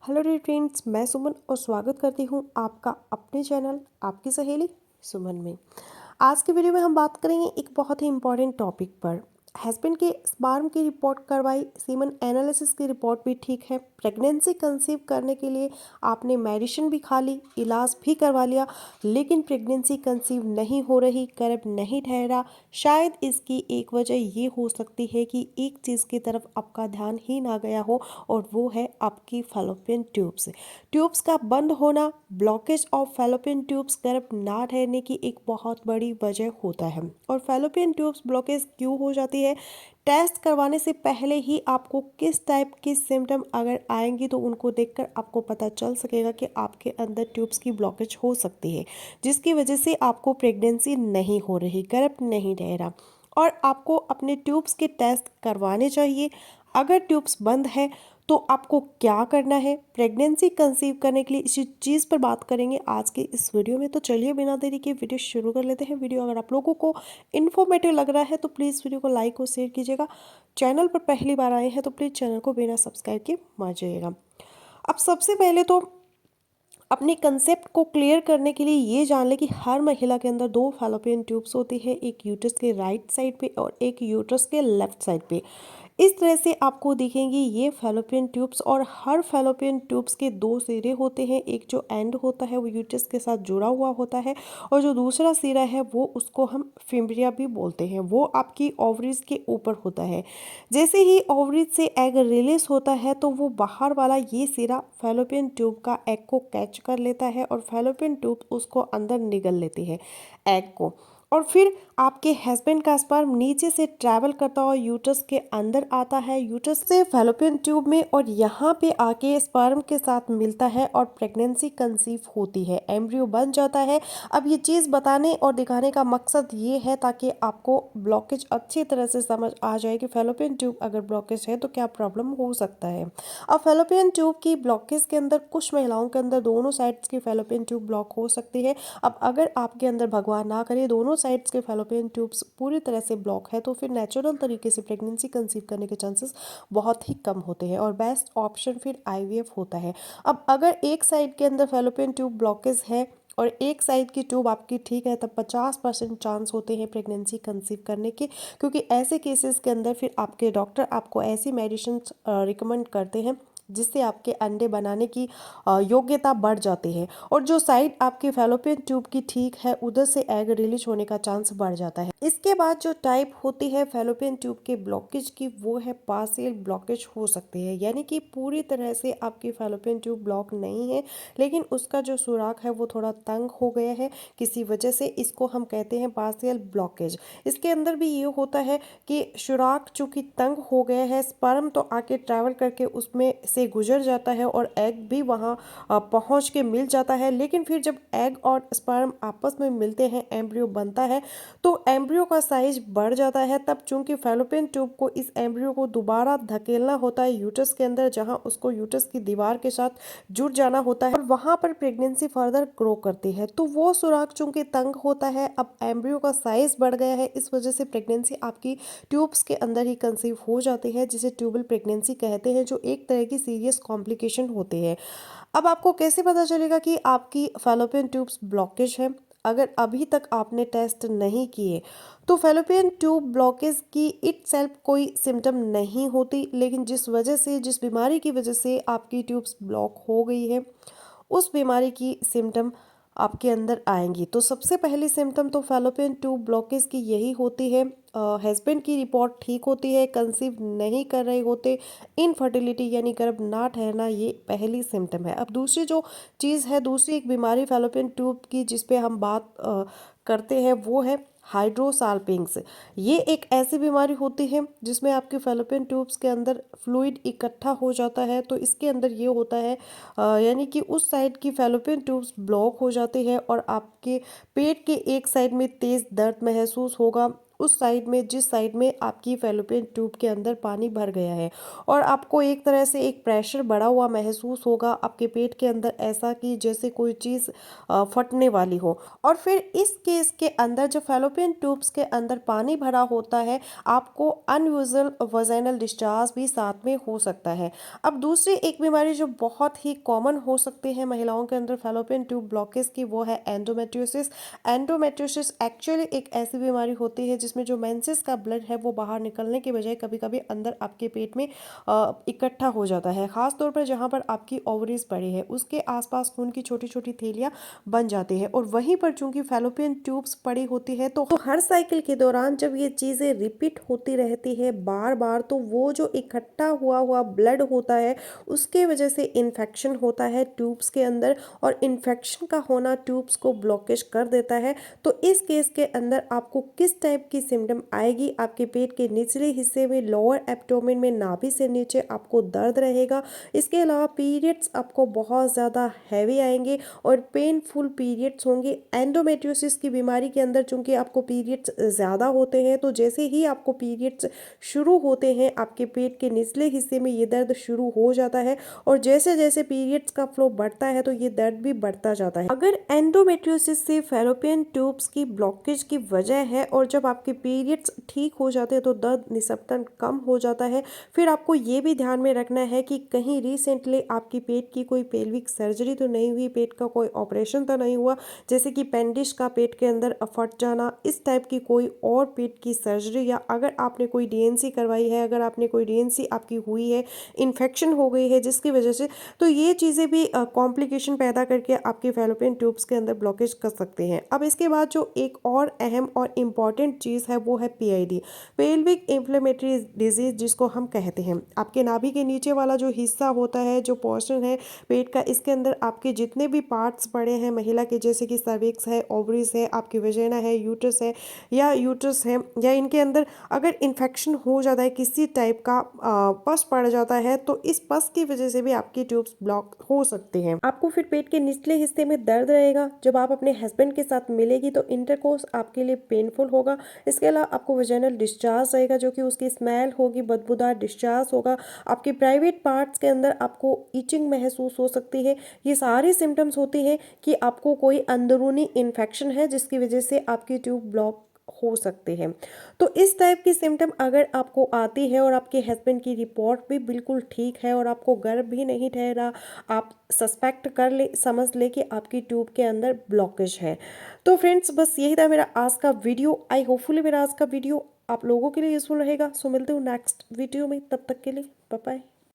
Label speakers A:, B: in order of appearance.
A: Hello dear friends, मैं सुमन और स्वागत करती हूँ आपका अपने चैनल आपकी सहेली सुमन में। आज के वीडियो में हम बात करेंगे एक बहुत ही इम्पोर्टेंट टॉपिक पर। हस्बैंड के स्पर्म की रिपोर्ट करवाई, सीमन एनालिसिस की रिपोर्ट भी ठीक है, प्रेगनेंसी कंसीव करने के लिए आपने मेडिसिन भी खा ली, इलाज भी करवा लिया, लेकिन प्रेगनेंसी कंसीव नहीं हो रही, गर्भ नहीं ठहरा। शायद इसकी एक वजह ये हो सकती है कि एक चीज़ की तरफ आपका ध्यान ही ना गया हो, और वो है आपकी फैलोपियन ट्यूब्स का बंद होना। ब्लॉकेज ऑफ फैलोपियन ट्यूब्स गर्भ ना ठहरने की एक बहुत बड़ी वजह होता है। और फैलोपियन ट्यूब्स ब्लॉकेज क्यों हो जाती है? टेस्ट करवाने से पहले ही आपको किस टाइप की सिम्टम अगर आएंगी तो उनको देखकर आपको पता चल सकेगा कि आपके अंदर ट्यूब्स की ब्लॉकेज हो सकती है, जिसकी वजह से आपको प्रेगनेंसी नहीं हो रही, गर्भ नहीं ठहरा। और आपको अपने ट्यूब्स के टेस्ट करवाने चाहिए। अगर ट्यूब्स बंद है तो आपको क्या करना है प्रेगनेंसी कंसीव करने के लिए, इसी चीज़ पर बात करेंगे आज के इस वीडियो में। तो चलिए बिना देरी के वीडियो शुरू कर लेते हैं। वीडियो अगर आप लोगों को इन्फॉर्मेटिव लग रहा है तो प्लीज़ वीडियो को लाइक और शेयर कीजिएगा। चैनल पर पहली बार आए हैं तो प्लीज़ चैनल को बिना सब्सक्राइब किए मत जाइएगा। अब सबसे पहले तो अपने कंसेप्ट को क्लियर करने के लिए ये जान लें कि हर महिला के अंदर दो फैलोपियन ट्यूब्स होती है, एक यूट्रस के राइट साइड पे और एक यूट्रस के लेफ्ट साइड पे। इस तरह से आपको दिखेंगी ये फैलोपियन ट्यूब्स, और हर फैलोपियन ट्यूब्स के दो सिरे होते हैं। एक जो एंड होता है वो यूट्रस के साथ जुड़ा हुआ होता है, और जो दूसरा सिरा है वो उसको हम फिम्ब्रिया भी बोलते हैं, वो आपकी ओवरीज के ऊपर होता है। जैसे ही ओवरीज से एग रिलीज होता है तो वो बाहर वाला ये सिरा फैलोपियन ट्यूब का एग को कैच कर लेता है, और फैलोपियन ट्यूब उसको अंदर निगल लेती है एग को। और फिर आपके हस्बैंड का स्पर्म नीचे से ट्रैवल करता हुआ यूट्रस के अंदर आता है, यूट्रस से फैलोपियन ट्यूब में, और यहाँ पे आके स्पर्म के साथ मिलता है और प्रेगनेंसी कंसीव होती है, एम्ब्रियो बन जाता है। अब ये चीज़ बताने और दिखाने का मकसद ये है ताकि आपको ब्लॉकेज अच्छी तरह से समझ आ जाए कि फैलोपियन ट्यूब अगर ब्लॉकेज है तो क्या प्रॉब्लम हो सकता है। अब फैलोपियन ट्यूब की ब्लॉकेज के अंदर कुछ महिलाओं के अंदर दोनों साइड्स की फैलोपियन ट्यूब ब्लॉक हो सकती है। अब अगर आपके अंदर भगवान ना करे दोनों साइड्स के फैलोपियन ट्यूब्स पूरी तरह से ब्लॉक है तो फिर नेचुरल तरीके से प्रेगनेंसी कंसीव करने के चांसेस बहुत ही कम होते हैं, और बेस्ट ऑप्शन फिर आईवीएफ होता है। अब अगर एक साइड के अंदर फैलोपियन ट्यूब ब्लॉकेज है और एक साइड की ट्यूब आपकी ठीक है, तब 50% चांस होते हैं प्रेगनेंसी कंसीव करने के, क्योंकि ऐसे केसेस के अंदर फिर आपके डॉक्टर आपको ऐसी मेडिसिन रिकमेंड करते हैं जिससे आपके अंडे बनाने की योग्यता बढ़ जाती है, और जो साइड आपकी फैलोपियन ट्यूब की ठीक है उधर से एग रिलीज होने का चांस बढ़ जाता है। इसके बाद जो टाइप होती है फैलोपियन ट्यूब के ब्लॉकेज की वो है पार्शियल ब्लॉकेज हो सकती है, यानी कि पूरी तरह से आपकी फैलोपियन ट्यूब ब्लॉक नहीं है, लेकिन उसका जो सुराख है वो थोड़ा तंग हो गया है किसी वजह से, इसको हम कहते हैं पार्शियल ब्लॉकेज। इसके अंदर भी ये होता है कि सुराख चूंकि तंग हो गया है, स्पर्म तो आके ट्रैवल करके उसमें से गुजर जाता है और एग भी वहाँ पहुँच के मिल जाता है, लेकिन फिर जब एग और स्पर्म आपस में मिलते हैं एम्ब्रियो बनता है तो एम्ब्रियो का साइज बढ़ जाता है। तब चूंकि फैलोपियन ट्यूब को इस एम्ब्रियो को दोबारा धकेलना होता है यूट्रस के अंदर, जहाँ उसको यूट्रस की दीवार के साथ जुड़ जाना होता है और वहाँ पर प्रेगनेंसी फर्दर ग्रो करती है, तो वो सुराख चूंकि तंग होता है, अब एम्ब्रियो का साइज बढ़ गया है, इस वजह से प्रेगनेंसी आपकी ट्यूब्स के अंदर ही कंसीव हो जाती है, जिसे ट्यूबल प्रेगनेंसी कहते हैं, जो एक तरह की सीरियस कॉम्प्लिकेशन होती है। अब आपको कैसे पता चलेगा कि आपकी फैलोपियन ट्यूब्स ब्लॉकेज है? अगर अभी तक आपने टेस्ट नहीं किए तो फैलोपियन ट्यूब ब्लॉकेज की इटसेल्फ कोई सिम्टम नहीं होती, लेकिन जिस वजह से, जिस बीमारी की वजह से आपकी ट्यूब्स ब्लॉक हो गई है उस बीमारी की सिम्टम आपके अंदर आएंगी। तो सबसे पहली सिम्टम तो फैलोपियन ट्यूब ब्लॉकेज की यही होती है। हस्बैंड की रिपोर्ट ठीक होती है, कंसीव नहीं कर रहे होते, इनफर्टिलिटी यानी गर्भ ना ठहरना, ये पहली सिम्टम है। अब दूसरी जो चीज़ है, दूसरी एक बीमारी फैलोपियन ट्यूब की जिस पे हम बात करते हैं वो है हाइड्रोसाल्पिंग्स। ये एक ऐसी बीमारी होती है जिसमें आपके फैलोपियन ट्यूब्स के अंदर फ्लूइड इकट्ठा हो जाता है, तो इसके अंदर ये होता है यानी कि उस साइड की फैलोपियन ट्यूब्स ब्लॉक हो जाती है और आपके पेट के एक साइड में तेज़ दर्द महसूस होगा, उस साइड में जिस साइड में आपकी फैलोपियन ट्यूब के अंदर पानी भर गया है, और आपको एक तरह से एक प्रेशर बढ़ा हुआ महसूस होगा आपके पेट के अंदर, ऐसा कि जैसे कोई चीज़ फटने वाली हो। और फिर इस केस के अंदर जब फैलोपियन ट्यूब्स के अंदर पानी भरा होता है, आपको अनयूजुअल वजाइनल डिस्चार्ज भी साथ में हो सकता है। अब दूसरी एक बीमारी जो बहुत ही कॉमन हो सकती है महिलाओं के अंदर फैलोपियन ट्यूब ब्लॉकेज की, वो है एंडोमेट्रियोसिस। एंडोमेट्रियोसिस एक्चुअली एक ऐसी बीमारी होती है जिसमें जो मेंसेस का ब्लड है वो बाहर निकलने के बजाय कभी कभी अंदर आपके पेट में इकट्ठा हो जाता है। खास तौर पर जहाँ पर आपकी ओवरीज पड़े हैं उसके आसपास खून की छोटी छोटी थैलियाँ बन जाती है, और वहीं पर चूंकि फैलोपियन ट्यूब्स पड़ी होती है तो हर साइकिल के दौरान जब ये चीज़ें रिपीट होती रहती है बार बार, तो वो जो इकट्ठा हुआ हुआ ब्लड होता है उसके वजह से इन्फेक्शन होता है ट्यूब्स के अंदर, और इन्फेक्शन का होना ट्यूब्स को ब्लॉकेज कर देता है। तो इस केस के अंदर आपको किस टाइप की सिम्टम आएगी, आपके पेट के निचले हिस्से में लोअर एब्डोमेन में नाभि से नीचे आपको दर्द रहेगा। इसके अलावा पीरियड्स आपको बहुत ज़्यादा हैवी आएंगे और पेनफुल पीरियड्स होंगे। एंडोमेट्रियोसिस की बीमारी के अंदर चूंकि आपको पीरियड्स ज़्यादा होते हैं, तो जैसे ही आपको पीरियड्स शुरू होते हैं आपके पेट के निचले हिस्से में ये दर्द शुरू हो जाता है, और जैसे जैसे पीरियड्स का फ्लो बढ़ता है तो ये दर्द भी बढ़ता जाता है। अगर एंडोमेट्रियोसिस से फैलोपियन ट्यूब्स की ब्लॉकेज की वजह है और जब आपके पीरियड्स ठीक हो जाते हैं तो दर्द निस्बतन कम हो जाता है। फिर आपको ये भी ध्यान में रखना है कि कहीं रिसेंटली आपकी पेट की कोई पेल्विक सर्जरी तो नहीं हुई, पेट का कोई ऑपरेशन तो नहीं हुआ, जैसे कि पेंडिश का पेट के अंदर फट जाना, इस टाइप की कोई और पेट की सर्जरी, या अगर आपने कोई डीएनसी करवाई है, अगर आपने कोई डीएनसी आपकी हुई है, इन्फेक्शन हो गई है जिसकी वजह से, तो ये चीज़ें भी कॉम्प्लिकेशन पैदा करके आपके फैलोपियन ट्यूब्स के अंदर ब्लॉकेज कर सकते हैं। अब इसके बाद जो एक और अहम और इम्पॉर्टेंट चीज़ है वो है पीआईडी, पेल्विक इन्फ्लेमेटरी डिजीज जिसको हम कहते हैं। आपके नाभि के नीचे वाला जो हिस्सा होता है, जो पोर्शन है पेट का, इसके अंदर आपके जितने भी पार्ट्स पड़े हैं महिला के, जैसे कि सर्विक्स है, ओवरीज है, आपकी वेजिना है, यूट्रस है या इनके अंदर अगर इन्फेक्शन हो जाता है किसी टाइप का, पस पड़ जाता है, तो इस पस की वजह से भी आपकी ट्यूब्स ब्लॉक हो सकती हैं। आपको फिर पेट के निचले हिस्से में दर्द रहेगा। जब आप अपने हस्बैंड के साथ मिलेगी तो इंटरकोर्स आपके लिए पेनफुल होगा। इसके अलावा आपको वेजिनल डिस्चार्ज रहेगा जो कि उसकी स्मेल होगी, बदबूदार डिस्चार्ज होगा। आपके प्राइवेट पार्ट्स के अंदर आपको ईचिंग महसूस हो सकती है। ये सारी सिम्टम्स होती है कि आपको कोई अंदरूनी इन्फेक्शन है जिसकी वजह से आपकी ट्यूब ब्लॉक हो सकते हैं। तो इस टाइप की सिम्टम अगर आपको आती है और आपके हस्बैंड की रिपोर्ट भी बिल्कुल ठीक है और आपको गर्भ भी नहीं ठहरा, आप सस्पेक्ट कर ले, समझ ले कि आपकी ट्यूब के अंदर ब्लॉकेज है। तो फ्रेंड्स बस यही था मेरा आज का वीडियो। आई होपफुली मेरा आज का वीडियो आप लोगों के लिए यूजफुल रहेगा। सो मिलते हूँ नेक्स्ट वीडियो में, तब तक के लिए बाय बाय।